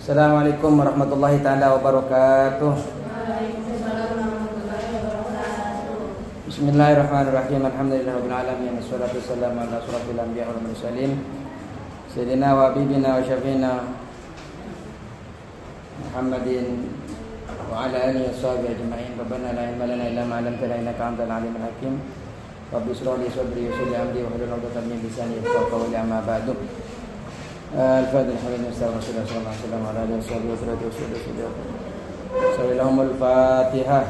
Assalamualaikum warahmatullahi taala wabarakatuh. Bismillahirrahmanirrahim. Alhamdulillahirabbil alamin. Wassalatu wassalamu ala asyrofil anbiya'i wal mursalin. Sayyidina wa habibina wa syafiina Muhammadin wa ala alihi washabihi ajma'in. Rabbana la ilma lana illa ma 'allamtana innaka antal alimul hakim. Rabbi ishrah li sadri wa yassir li amri wahlul 'uqdatam min lisani yafqahu qawli, amma ba'du. Al-Fadhil Hamid Mustafa Rasulullah sallallahu alaihi wasallam ala alihi wasallam. Sallallahu Al-Fatihah.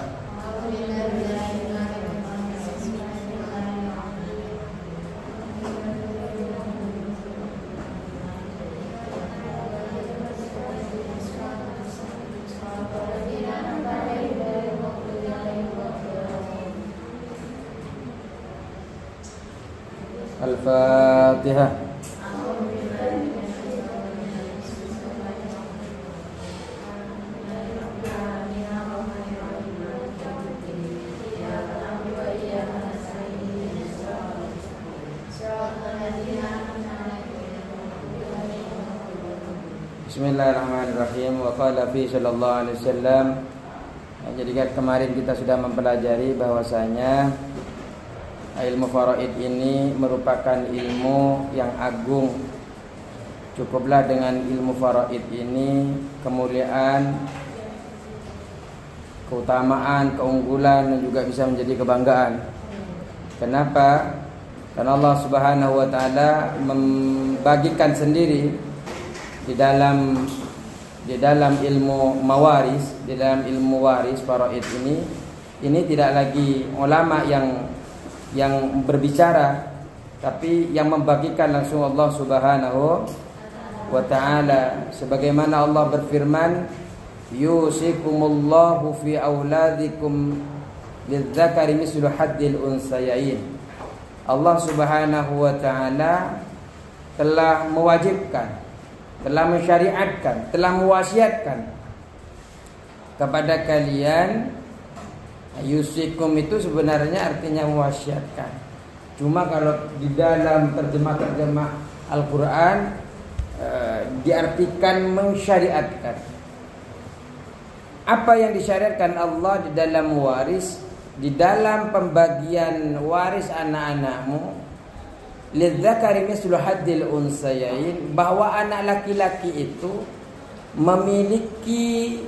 Al-Fatihah. Bismillahirrahmanirrahim. Wa qala fi sallallahu alaihi wasallam. Jadi kemarin kita sudah mempelajari bahwasanya ilmu faraid ini merupakan ilmu yang agung. Cukuplah dengan ilmu faraid ini kemuliaan, keutamaan, keunggulan, dan juga bisa menjadi kebanggaan. Kenapa? Karena Allah Subhanahu wa taala membagikan sendiri di dalam ilmu mawaris, di dalam ilmu waris faraid ini tidak lagi ulama yang berbicara, tapi yang membagikan langsung Allah Subhanahu wa taala. Sebagaimana Allah berfirman, yusikumullahu fi auladikum lidzakari mislu haddil unsayain. Allah Subhanahu wa taala telah mewajibkan, telah mensyariatkan, telah mewasiatkan kepada kalian. Yusikum itu sebenarnya artinya mewasiatkan. Cuma kalau di dalam terjemah Al-Quran diartikan mensyariatkan. Apa yang disyariatkan Allah di dalam waris, di dalam pembagian waris anak-anakmu, lidzakari mislu haddil unsayain, bahwa anak laki-laki itu memiliki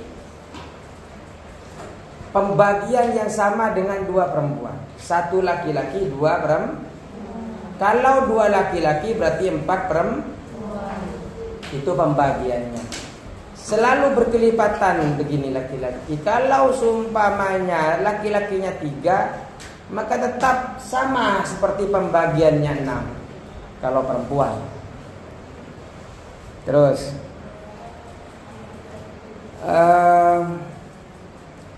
pembagian yang sama dengan dua perempuan. Satu laki-laki, dua perempuan. Kalau dua laki-laki berarti empat perempuan. Itu pembagiannya. Selalu berkelipatan begini laki-laki. Kalau seumpamanya laki-lakinya 3, maka tetap sama seperti pembagiannya 6 kalau perempuan. Terus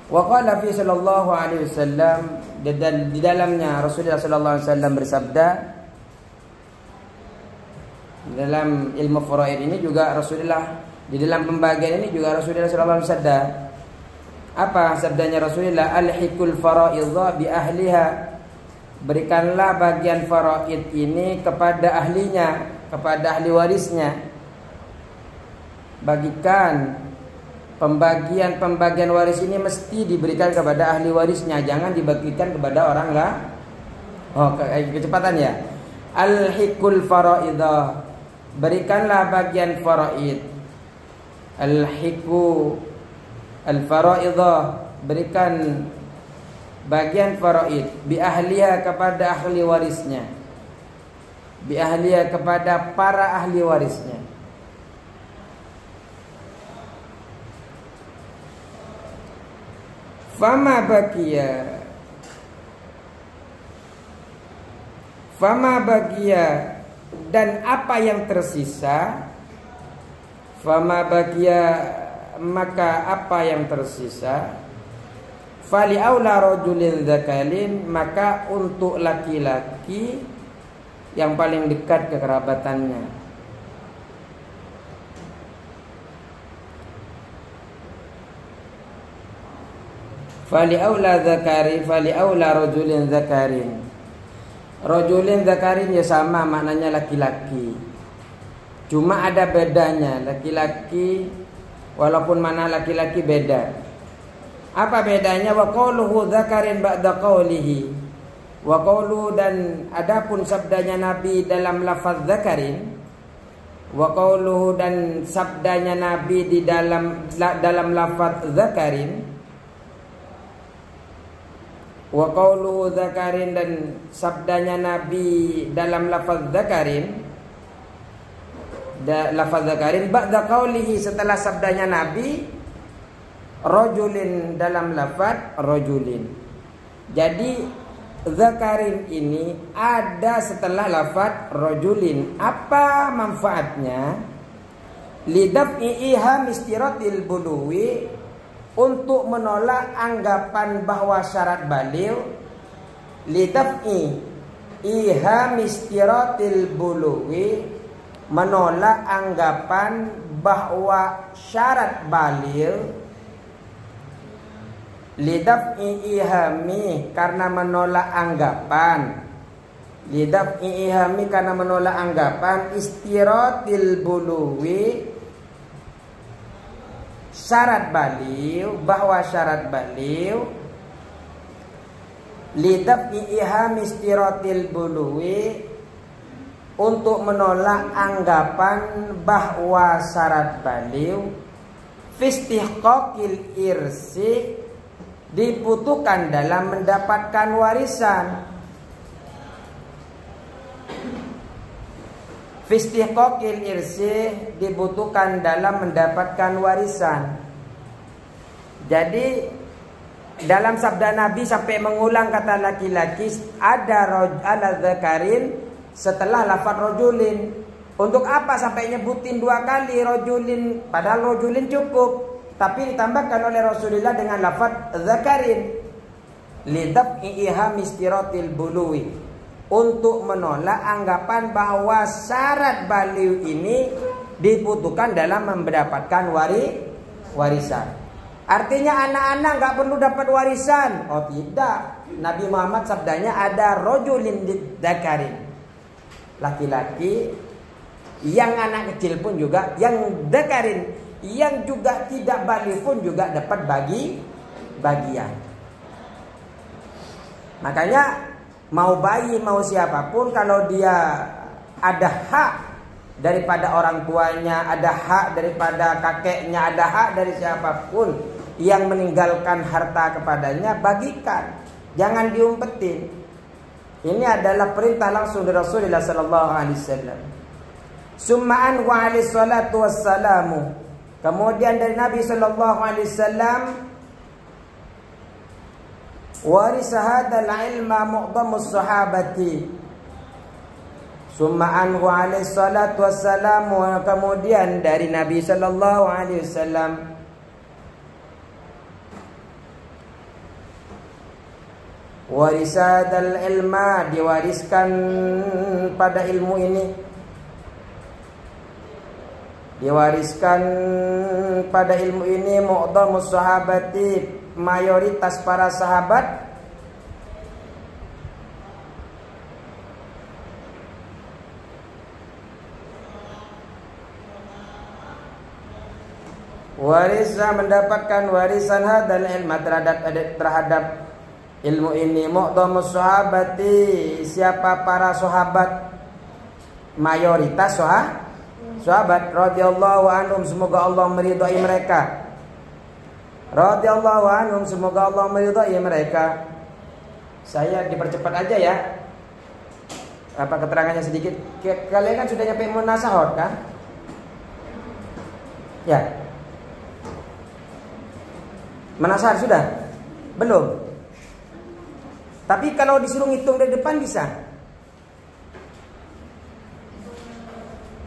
wa qala fi sallallahu alaihi wasallam, dan di dalamnya Rasulullah sallallahu alaihi wasallam bersabda, di dalam ilmu faraid ini juga Rasulullah, di dalam pembagian ini juga Rasulullah sallallahu alaihi wasallam bersabda. Apa sabdanya Rasulullah? Alhiqul faraidha bi ahliha. Berikanlah bagian faraid ini kepada ahlinya, kepada ahli warisnya. Bagikan pembagian waris ini mesti diberikan kepada ahli warisnya, jangan dibagikan kepada orang lah. Kecepatan ya. Alhiqul faraidha. Berikanlah bagian faraid. Alhiqu al-faraidha, berikan bagian faraid bi ahliya, kepada ahli warisnya, bi ahliya, kepada para ahli warisnya. Fama bagia, dan apa yang tersisa. Fama bagia, maka apa yang tersisa. Fali aula rajulin dzakalin, maka untuk laki-laki yang paling dekat kekerabatannya. Fali aula dzakari, fali aula rajulin dzakarin. Rajulin dzakarin ya sama maknanya laki-laki. Cuma ada bedanya, laki-laki Walaupun mana laki-laki beda. Apa bedanya? Wa qauluhu dzakarin ba'da qaulihi. Wa qaulu, dan adapun sabdanya Nabi dalam lafaz dzakarin. Wa qauluhu, dan sabdanya Nabi di dalam lafaz dzakarin. Wa qauluhu dzakarin, dan sabdanya Nabi dalam lafaz dzakarin. Lafaz dzakarin ba'da qaulihi, setelah sabdanya Nabi rajulin dalam lafaz rajulin. Jadi dzakarin ini ada setelah lafaz rajulin. Apa manfaatnya? Lidaf'i iham istiratil buluwi, untuk menolak anggapan bahwa syarat baligh. Lidaf'i iham istiratil buluwi, menolak anggapan bahwa syarat baligh. Lidaf'i ihami, karena menolak anggapan. Lidaf'i ihami, karena menolak anggapan istiratil buluwi, syarat baligh, bahwa syarat baligh. Lidaf'i ihami istiratil buluwi, untuk menolak anggapan bahwa syarat baligh. Fistihqaqil irsi, dibutuhkan dalam mendapatkan warisan. Fistihqaqil irsi, dibutuhkan dalam mendapatkan warisan. Jadi dalam sabda Nabi sampai mengulang kata laki-laki, ada dzakarin setelah lafaz rajulin. Untuk apa sampai nyebutin 2 kali rajulin, padahal rajulin cukup, tapi ditambahkan oleh Rasulullah dengan lafaz dzakarin. Lidaf'i iham istiratil buluwi, untuk menolak anggapan bahwa syarat baligh ini dibutuhkan dalam mendapatkan warisan. Artinya anak-anak nggak perlu dapat warisan. Oh tidak, Nabi Muhammad sabdanya ada rajulin dzakarin, laki-laki, yang anak kecil pun juga, yang dzakarin, yang juga tidak baligh pun juga dapat bagian. Makanya mau bayi mau siapapun, kalau dia ada hak daripada orang tuanya, ada hak daripada kakeknya, ada hak dari siapapun yang meninggalkan harta kepadanya, bagikan, jangan diumpetin. Ini adalah perintah langsung dari Rasulullah sallallahu alaihi wasallam. Summa anhu alaihi salatu wassalamu, kemudian dari Nabi sallallahu alaihi wasallam, warisa hadzal ilma mu'dhamus sahabati. Summa anhu alaihi salatu wassalamu, kemudian dari Nabi sallallahu alaihi wasallam, warisadal ilma, diwariskan pada ilmu ini, diwariskan pada ilmu ini mu'dhamus sahabati, mayoritas para sahabat. Warisa, mendapatkan warisan hadal ilma, terhadap ilmu ini, mu'dhamus sahabati, siapa para sahabat, mayoritas sahabat radhiyallahu anhum, semoga Allah meridhai mereka. Radhiyallahu anhum, semoga Allah meridhai mereka. Saya dipercepat aja ya, apa keterangannya sedikit. Kalian kan sudah nyampe munasahot kan? Ya, munasahot sudah? Belum? Tapi kalau disuruh ngitung dari depan bisa.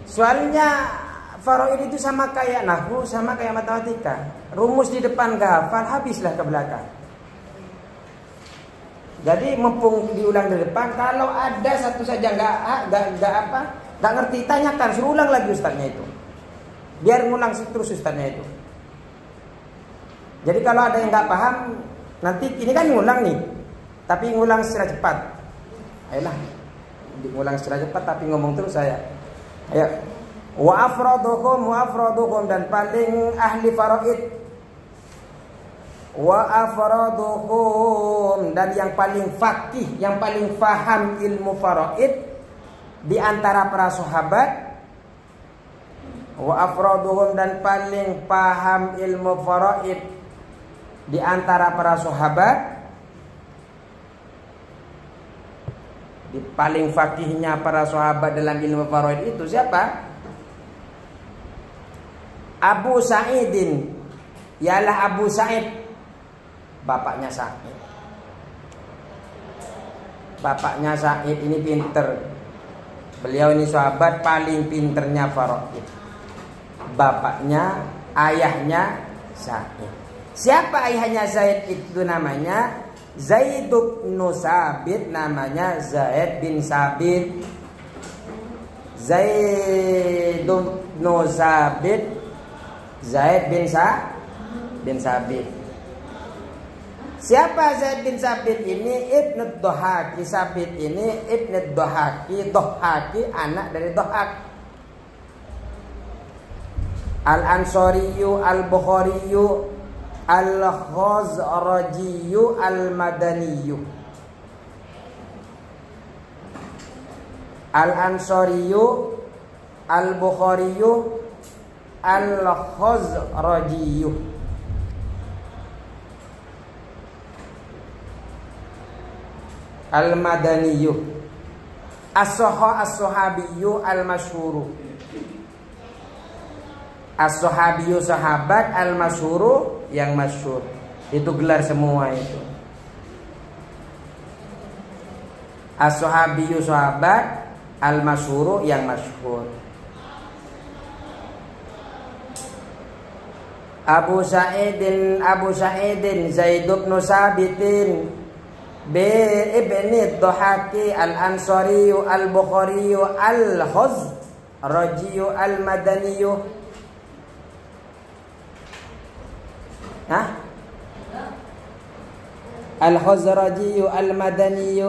Soalnya faraid itu sama kayak nahwu, sama kayak matematika. Rumus di depan gak hafal, habislah ke belakang. Jadi mumpung diulang dari depan, kalau ada satu saja nggak ngerti, tanyakan, suruh ulang lagi ustadznya itu. Biar ngulang terus ustadznya itu. Jadi kalau ada yang nggak paham, nanti ini kan ngulang nih. Tapi ngulang secara cepat. Ayolah, ngulang secara cepat tapi ngomong terus saya. Ayo. Wa afraduhum dan paling ahli faraid. Wa afraduhum dan yang paling faqih, yang paling faham ilmu faraid di antara para sahabat. Wa afraduhum dan paling paham ilmu faraid di antara para sahabat. Di paling faqihnya para sahabat dalam ilmu faraid itu siapa? Abu Sa'idin, ialah Abu Sa'id, bapaknya Sa'id. Bapaknya Sa'id ini pinter. Beliau ini sahabat paling pinternya faraid. Bapaknya, ayahnya Sa'id. Siapa ayahnya Zaid itu namanya? Zaid bin Sabit, namanya Zaid bin Sabit. Zaid bin Sabit, Zaid bin Sabit. Siapa Zaid bin Sabit ini? Ibnu Dhahaki. Sabit ini Ibnu Dhahaki. Dhahaki anak dari Dhahak. Al-Ansariyu, Al-Bukhariyu, Al-Khazrajiyu, Al-Madaniyu. Al-Ansariyu, Al-Bukhariyu, Al-Khazrajiyu. Al-Madaniyu. As-Sahabiyu al-Masyhuru. As-Sahabiyu sahabat, al-Masyhuru yang masyhur. Itu gelar semua itu. As-Sahabiyu sahabat, al-Masyhuru yang masyhur. Abu Sa'idin Zaid bin Sabitin ibni Dhahaki al-Ansari al-Bukhari al-Khazraji al-Madani. Al-Khazraji al-Madani.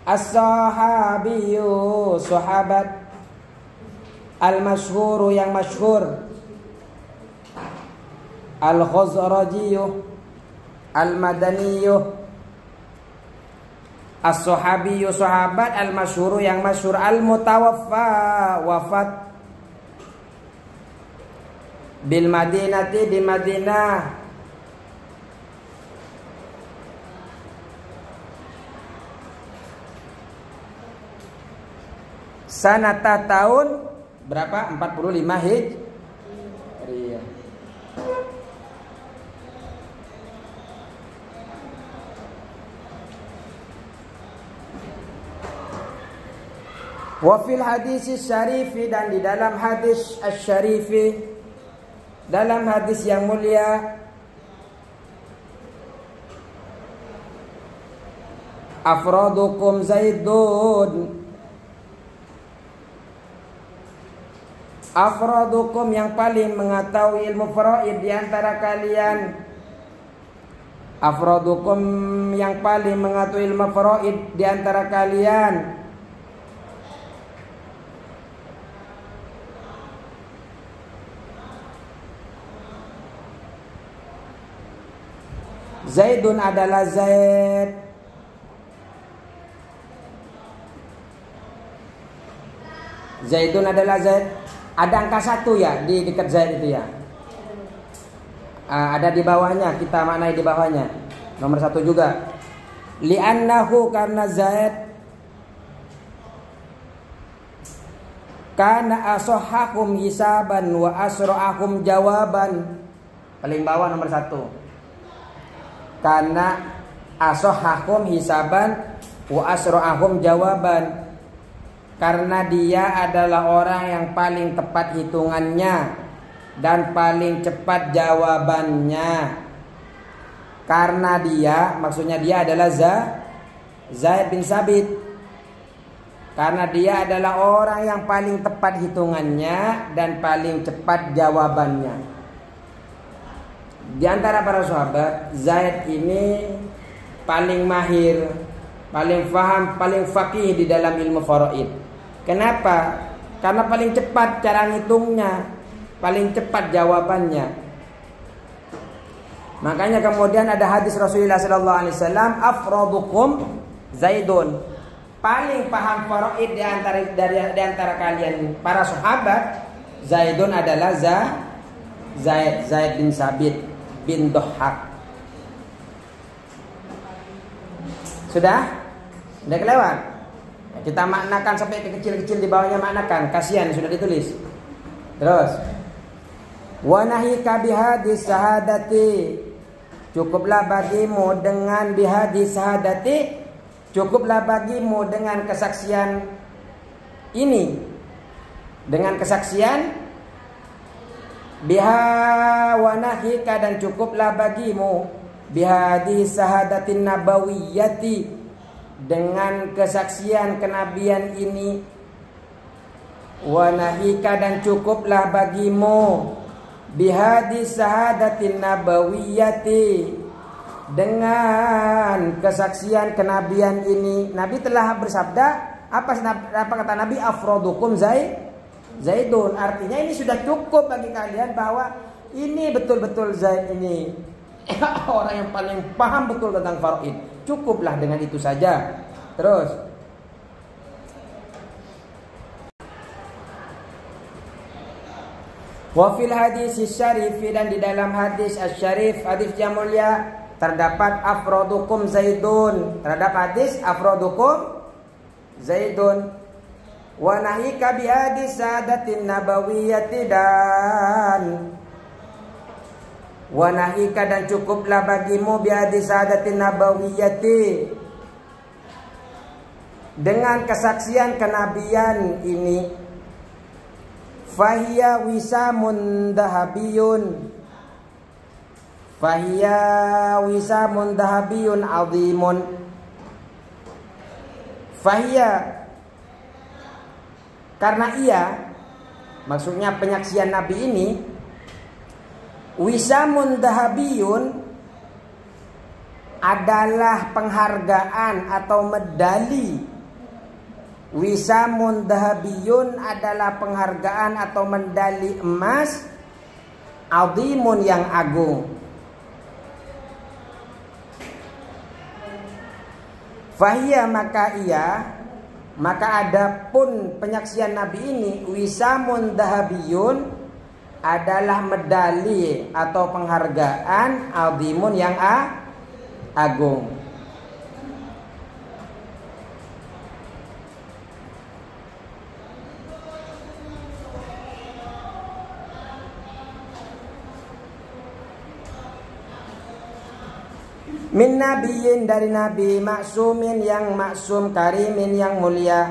As-Sahabiyu sahabat, al-Masyhur yang masyhur. Al-Khazrajiyu Al-Madaniyyu. As-Sahabiyyu sahabat, al-Masyhuru yang masyhur. Al-Mutawaffa wafat bil Madinati di Madinah. Sanata tahun berapa? 45 Hijriah. Wafil hadis syarifi dan di dalam hadis asy-syarifi, dalam hadis yang mulia, afradukum Zaidun. Afradukum yang paling mengetahui ilmu faraid di antara kalian. Afradukum yang paling mengetahui ilmu faraid di antara kalian. Zaidun adalah Zaid. Zaidun adalah Zaid. Ada angka 1 ya di dekat Zaid itu ya. Ada di bawahnya, kita maknai di bawahnya. Nomor 1 juga. Li'annahu karena Zaid kana asahhakum hisaban wa asra'akum jawaban. Paling bawah nomor 1. Karena asahhakum hisaban wa asra'ahum jawaban. Karena dia adalah orang yang paling tepat hitungannya dan paling cepat jawabannya. Karena dia, maksudnya dia adalah Zaid bin Sabit. Karena dia adalah orang yang paling tepat hitungannya dan paling cepat jawabannya. Di antara para sahabat, Zaid ini paling mahir, paling faham, paling faqih di dalam ilmu faraid. Kenapa? Karena paling cepat cara ngitungnya, paling cepat jawabannya. Makanya kemudian ada hadis Rasulullah sallallahu alaihi wasallam, afradukum Zaidun. Paling paham faraid di antara kalian para sahabat, Zaidun adalah Zaid bin Sabit bin Dhahhak. Sudah kelewat. Kita maknakan sampai ke kecil-kecil di bawahnya, maknakan. Kasihan sudah ditulis. Terus. Wa nahika bihadis sahadati. Cukuplah bagimu dengan bihadis sahadati. Cukuplah bagimu dengan kesaksian ini. Dengan kesaksian biha wa nahika, dan cukuplah bagimu bihadis sahadatin nabawiyyati, dengan kesaksian kenabian ini. Wa nahika, dan cukuplah bagimu bihadis sahadatin nabawiyyati, dengan kesaksian kenabian ini. Nabi telah bersabda, apa kata Nabi? Afrodukum Zaidun. Artinya ini sudah cukup bagi kalian bahwa ini betul-betul Zaid ini orang yang paling paham betul tentang faraid. Cukuplah dengan itu saja. Terus, wa fil hadis syarif, dan di dalam hadis asy-syarif, hadis yang mulia, terdapat afrodukum Zaidun. Terdapat hadis afrodukum Zaidun. Wa nahika bi hadis sadatin nabawiyyati, dan wa nahika, dan cukuplah bagimu bi hadis sadatin nabawiyyati, dengan kesaksian kenabian ini. Fahiya wisamun dahabiyun, fahiya wisamun dahabiyun azimun. Fahiya, karena ia, maksudnya penyaksian Nabi ini, wisamun dahabiyun, adalah penghargaan atau medali. Wisamun dahabiyun adalah penghargaan atau medali emas, azimun yang agung. Fahiyya, maka adapun penyaksian Nabi ini, wisamun dahabiyun, adalah medali atau penghargaan azimun yang agung. Min nabiyin, dari nabi, maksumin yang maksum, karimin yang mulia.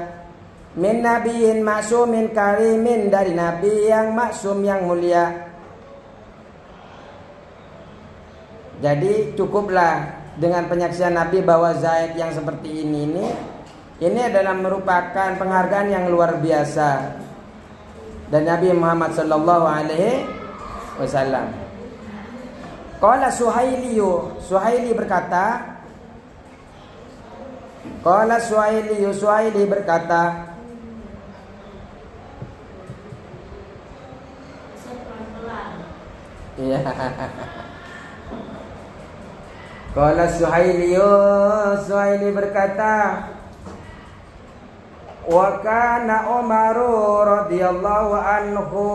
Min nabiyin maksumin karimin, dari nabi yang maksum yang mulia. Jadi cukuplah dengan penyaksian Nabi bahwa Zaid yang seperti ini adalah merupakan penghargaan yang luar biasa dari Nabi Muhammad sallallahu alaihi wasallam. Qala Suhaili berkata, Qala Suhaili berkata, iya. Qala Suhaili berkata, wa kana Umar radhiyallahu anhu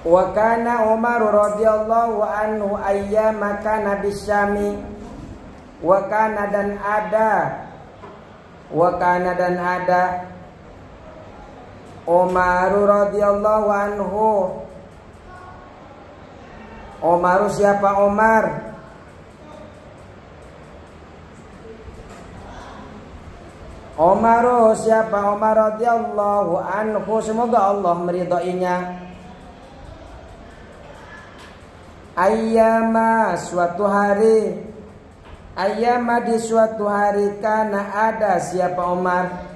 wa kana Umar radhiyallahu anhu ayyama kana bisyami, wa kana dan ada Umar radhiyallahu anhu. Umar, siapa Umar? Umar, siapa Umar radhiyallahu anhu, semoga Allah meridainya. Ayyama, suatu hari. Ayyama, di suatu hari, kana ada siapa Umar.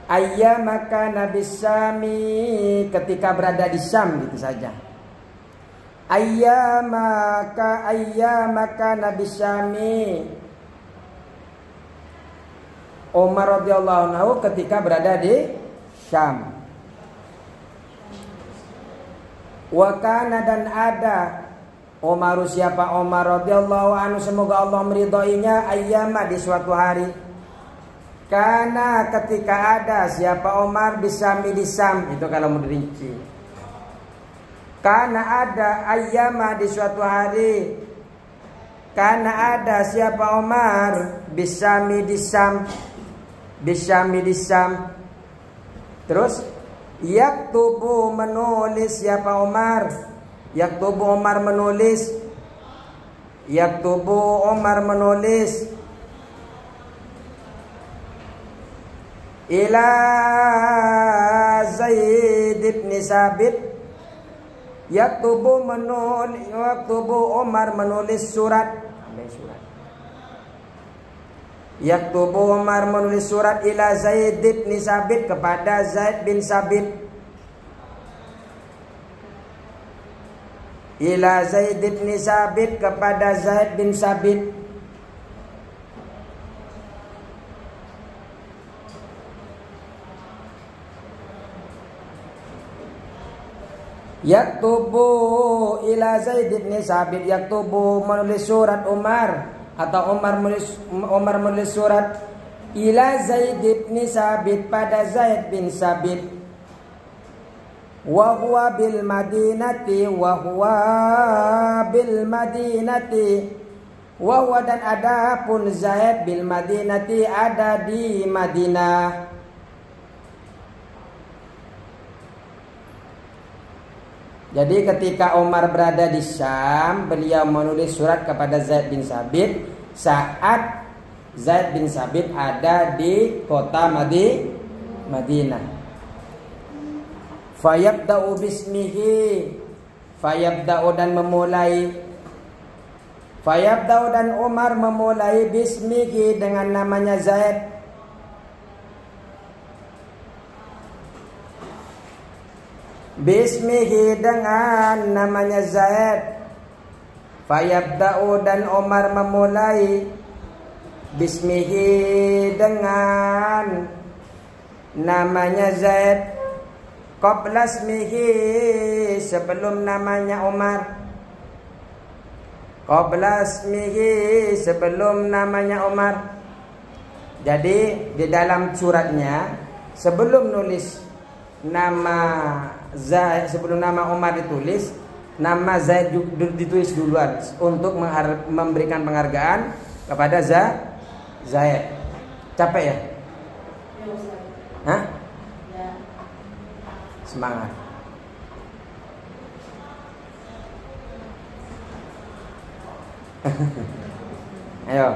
Ayyama kana bisami, ketika berada di Syam, gitu saja. ayyamaka Nabi Syami. Umar radhiyallahu anhu ketika berada di Syam. Wa kana dan ada Umar, siapa Umar radhiyallahu anhu semoga Allah meridhoinya, ayyama di suatu hari. Karena ketika ada siapa Umar bisami di Syam, itu kalau mau dirinci. Karena ada ayyama di suatu hari. Karena ada siapa Umar bisami di Syam. Bisami di Syam. Terus yaktubu menulis siapa Umar. Yaktubu Umar menulis. Yaktubu Umar menulis. Ila Zaid bin Sabit. Yaktubu menulis. Yaktubu Umar menulis surat. Yaktubu Umar menulis surat ila Zaid bin Sabit kepada Zaid bin Sabit. Ila Zaid bin Sabit kepada Zaid bin Sabit. Yaktubu ila Zaid bin Sabit. Yaktubu menulis surat Umar atau Umar menulis surat ila Zaid bin Sabit pada Zaid bin Sabit. Wa huwa bil Madinati. Wa huwa bil Madinati. Wa huwa dan ada pun Zaid bil Madinati ada di Madinah. Jadi ketika Umar berada di Syam, beliau menulis surat kepada Zaid bin Sabit saat Zaid bin Sabit ada di kota Madinah. Fayabda'u bismihi. Fayabda'u dan memulai. Fayabda'u dan Umar memulai bismihi dengan namanya Zaid. Bismihi dengan namanya Zaid. Fayabda'u dan Umar memulai bismihi dengan namanya Zaid. Qabla ismihi sebelum namanya Umar. Qabla ismihi sebelum namanya Umar. Jadi di dalam suratnya sebelum nulis nama Zaid, sebelum nama Umar ditulis, nama Zaid ditulis duluan untuk memberikan penghargaan kepada Zaid. Capek ya? Hah? Semangat. Ayo.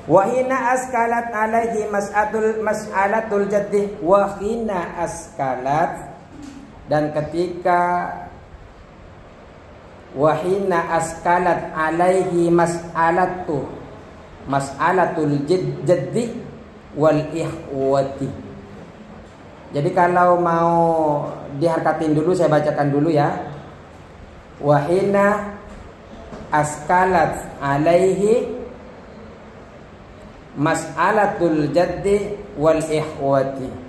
Wahina askalat alaihi mas'alatul jaddi. Wahina askalat, dan ketika wahina askalat alaihi mas'alatul jaddi wal ihwati. Jadi kalau mau diharkatin dulu, saya bacakan dulu ya. Wahina askalat alaihi mas'alatul jaddi wal ihwati.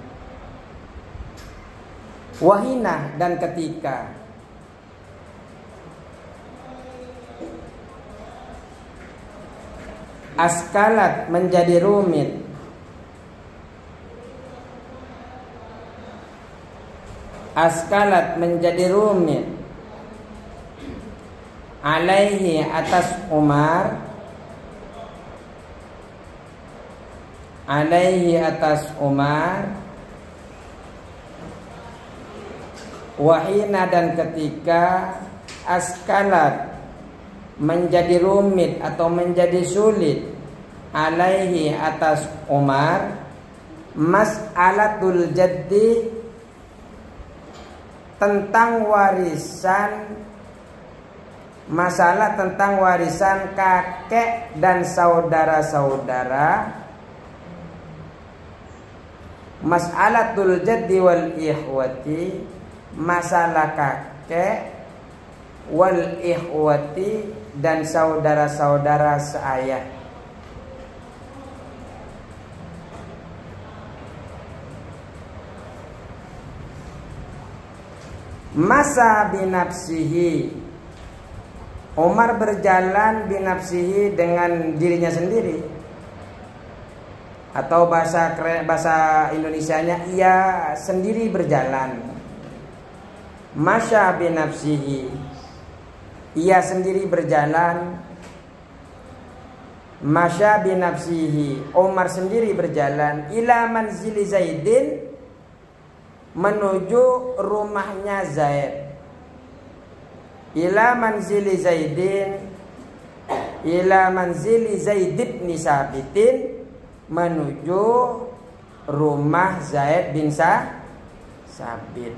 Wahina dan ketika askalat menjadi rumit, askalat menjadi rumit alaihi atas Umar, alaihi atas Umar. Wahina dan ketika askalat menjadi rumit atau menjadi sulit alaihi atas Umar mas'alatul jaddi tentang warisan, masalah tentang warisan kakek dan saudara-saudara. Mas'alatul jaddi wal ihwati, masalah kakek wal ikhwati dan saudara-saudara seayah. Masa binafsihi, Umar berjalan binafsihi dengan dirinya sendiri, atau bahasa Indonesianya ia sendiri berjalan. Masya binafsihi, ia sendiri berjalan. Masya binafsihi, Umar sendiri berjalan. Ila manzili Zaidin, menuju rumahnya Zaid. Ila manzili Zaidin, ila manzili Zaid bin Sabitin, menuju rumah Zaid bin Sabit.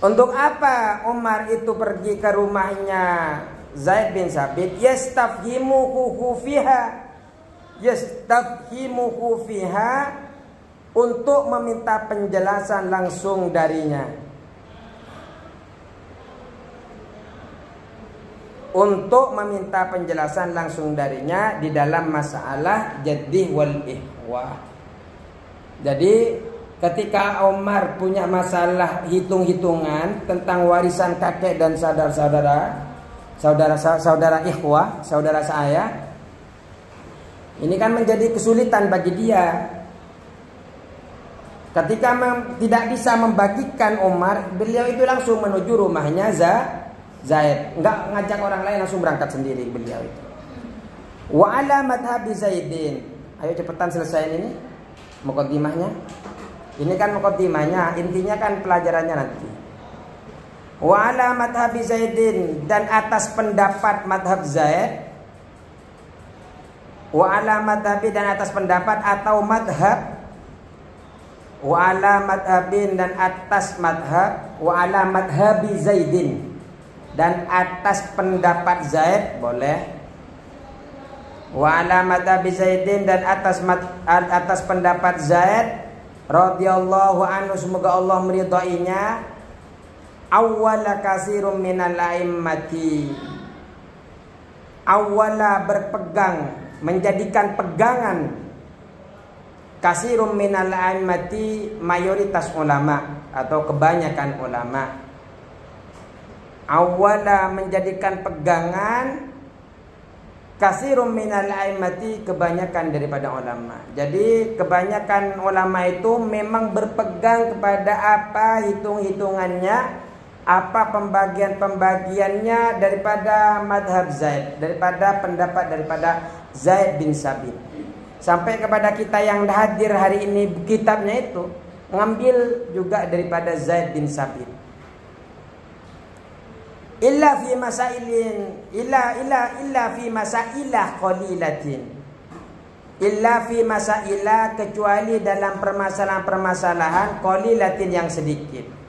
Untuk apa Umar itu pergi ke rumahnya Zaid bin Sabit? Yastafhimuhu fiha, yastafhimuhu fiha, untuk meminta penjelasan langsung darinya. Untuk meminta penjelasan langsung darinya di dalam masalah jaddih wal ihwah. Jadi ketika Umar punya masalah hitung-hitungan tentang warisan kakek dan saudara ikhwah, saudara saya, ini kan menjadi kesulitan bagi dia. Ketika tidak bisa membagikan Umar, beliau itu langsung menuju rumahnya Zaid. Enggak ngajak orang lain, langsung berangkat sendiri beliau itu. Wa ala madhabi Zaidin. Ayo cepetan selesai ini muqaddimahnya. Ini kan muqaddimahnya, intinya kan pelajarannya nanti. Wa ala madhabi Zaidin, dan atas pendapat madhab Zaid. Wa ala madhabi, dan atas pendapat atau madhab. Wa ala madhabin, dan atas madhab. Wa ala madhabi Zaidin, dan atas pendapat Zaid, boleh. Wa ala madhabi Zaidin, dan atas pendapat Zaid radhiyallahu anhu, semoga Allah meridainya. Awwala kasirum minal a'immati, awwala berpegang, menjadikan pegangan, kasirum minal a'immati, mayoritas ulama atau kebanyakan ulama. Awwala menjadikan pegangan, kasirum minal a'immati, kebanyakan daripada ulama. Jadi kebanyakan ulama itu memang berpegang kepada apa hitung-hitungannya, apa pembagian-pembagiannya daripada madhab Zaid, daripada pendapat daripada Zaid bin Sabit. Sampai kepada kita yang hadir hari ini, kitabnya itu ngambil juga daripada Zaid bin Sabit. Illa fi masailin, illa fi masailah qalilatin. Illa fi masailah, kecuali dalam permasalahan-permasalahan qalilatin, yang sedikit.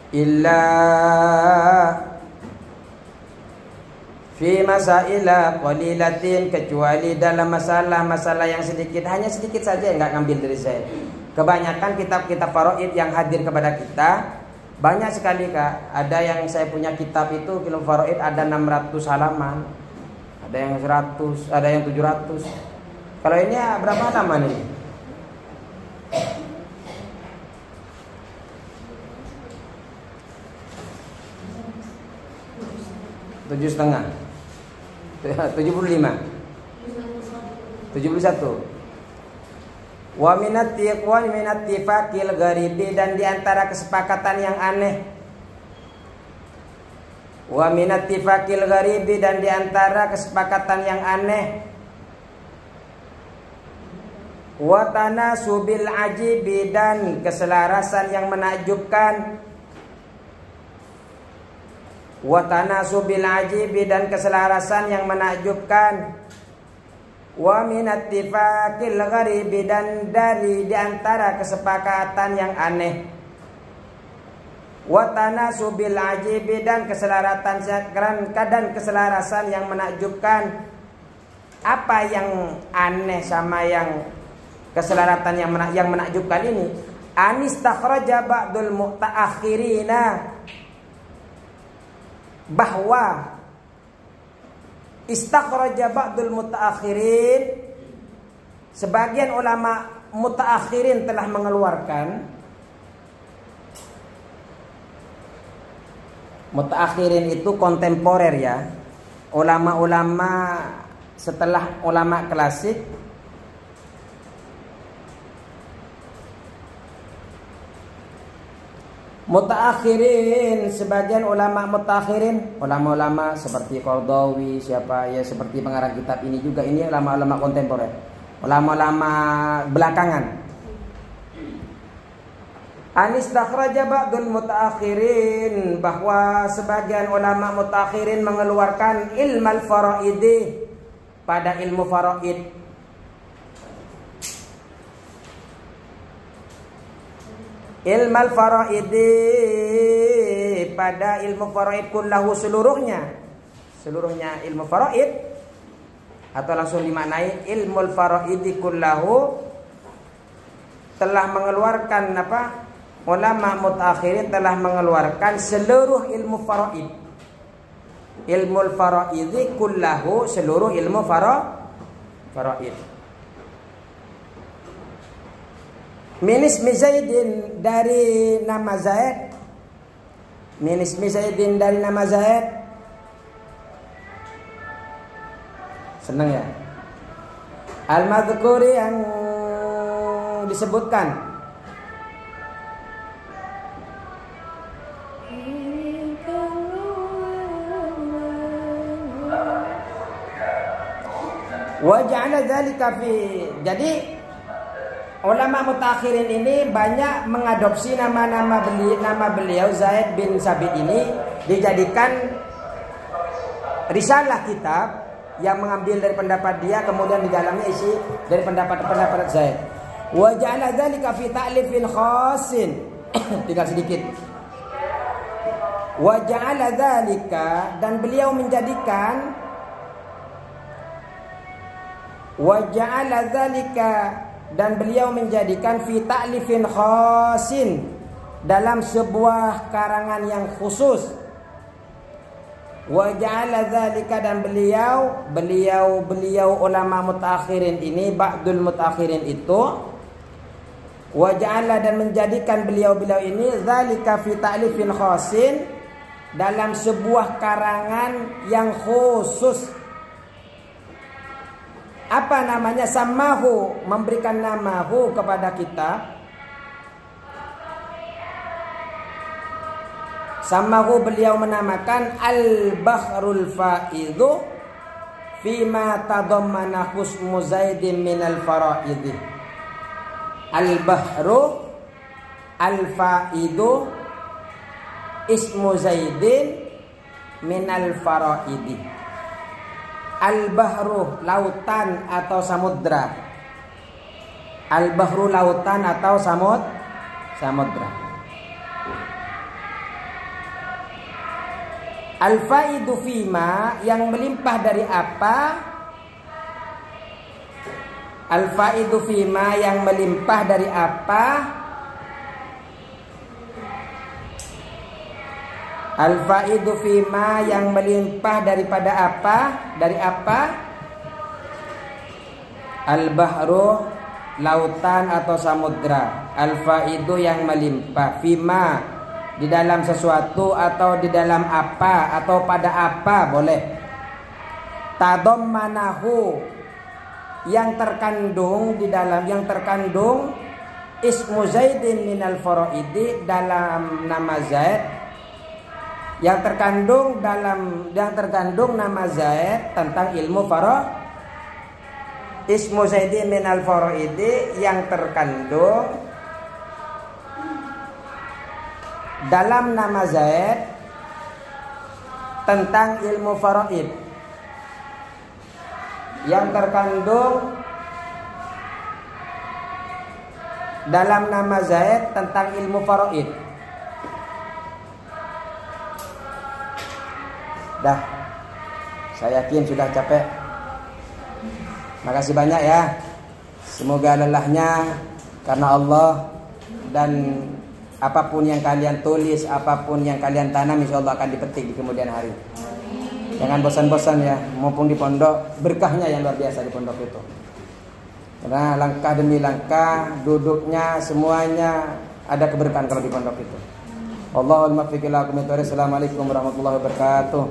Illa fi masailah qalilatin, kecuali dalam masalah-masalah yang sedikit, hanya sedikit saja yang enggak ngambil dari Zaid. Kebanyakan kitab-kitab faraid yang hadir kepada kita banyak sekali, Kak. Ada yang saya punya kitab itu kitab faraid ada 600 halaman. Ada yang 100, ada yang 700. Kalau ini berapa halaman ini? 7,5, 75, 71. Wa minat tifaqil gharibi, dan diantara kesepakatan yang aneh. Wa minat tifaqil gharibi, dan diantara kesepakatan yang aneh. Wa tanasubil ajibi, dan keselarasan yang menakjubkan. Wa tanasubil ajibi, dan keselarasan yang menakjubkan. Wa minat tifaqil gharibi, dan dari diantara kesepakatan yang aneh. wa tanasubil ajibi, dan keselarasan yang menakjubkan. Apa yang aneh sama yang keselaratan yang menakjubkan ini? Anistakhraja ba'dul mutaakhirina, bahwa istakhraja ba'dul mutaakhirin, sebagian ulama mutaakhirin telah mengeluarkan. Mutaakhirin itu kontemporer ya, ulama-ulama setelah ulama klasik. Mutaakhirin, sebagian ulama mutaakhirin, ulama-ulama seperti Qardawi, siapa ya, seperti pengarang kitab ini juga, ini ulama-ulama kontemporer, ulama-ulama belakangan. Anistakhraja ba'dul mutaakhirin, bahwa sebagian ulama mutaakhirin mengeluarkan ilmal faraidi, pada ilmu faraid. Ilmal faraidi, pada ilmu faraid kullahu, seluruhnya ilmu faraid, atau langsung dimaknai ilmul faraidi kullahu, telah mengeluarkan apa? Ulama mutaakhirin telah mengeluarkan seluruh ilmu faraid. Ilmul faraidi kullahu, seluruh ilmu faraid. Min ismi Zaidin, dari nama Zaid. Min ismi Zaidin, dari nama Zaid. Senang ya? Al-madhkuri, yang disebutkan. Wa ja'ala dzalika fi, jadi ulama mutakhirin ini banyak mengadopsi nama beliau Zaid bin Sabit ini, dijadikan risalah kitab yang mengambil dari pendapat dia, kemudian di dalamnya isi dari pendapat Zaid. Wa ja'ala dzalika fi ta'lifin khassin. Tinggal sedikit. Wa ja'ala dzalika, dan beliau menjadikan, wa ja'ala dzalika, dan beliau menjadikan fi ta'lifin khasin, dalam sebuah karangan yang khusus. Wa ja'ala dzalika, dan beliau ulama mutakhirin ini, ba'dul mutakhirin itu, wa ja'ala, dan menjadikan beliau ini dzalika fi ta'lifin khasin, dalam sebuah karangan yang khusus. Apa namanya? Samahu, memberikan namahu kepada kitab. Samahu, beliau menamakan Al-Bahrul Faidu fima tadammana husmu Zaidin minal faraidi. Al-Bahru Al-Faidu ismu Zaidin minal faraidi. Al-Bahru, lautan atau samudra. Al-Bahru, lautan atau samudra. Al-Faidu fima, yang melimpah dari apa? Al-Faidu fima, yang melimpah dari apa? Al-faidu fima, yang melimpah daripada apa? Dari apa? Al-bahru, lautan atau samudra. Al-faidu, yang melimpah. Fima, di dalam sesuatu atau di dalam apa, atau pada apa boleh. Tadammanahu, yang terkandung di dalam, yang terkandung ismu Zaidin minal faraidi, dalam nama Zaid, yang terkandung nama Zaid tentang ilmu faraid. Ismu Zaidin minal faraidi, yang terkandung dalam nama Zaid tentang ilmu faraid. Yang terkandung dalam nama Zaid tentang ilmu faraid. Dah, saya yakin sudah capek. Makasih banyak ya. Semoga lelahnya karena Allah, dan apapun yang kalian tulis, apapun yang kalian tanam, insya Allah akan dipetik di kemudian hari. Jangan bosan-bosan ya, mumpung di pondok, berkahnya yang luar biasa di pondok itu. Karena langkah demi langkah, duduknya semuanya ada keberkahan kalau di pondok itu. Allahumma fiqh ila aqwamit thoriq. Assalamualaikum warahmatullahi wabarakatuh.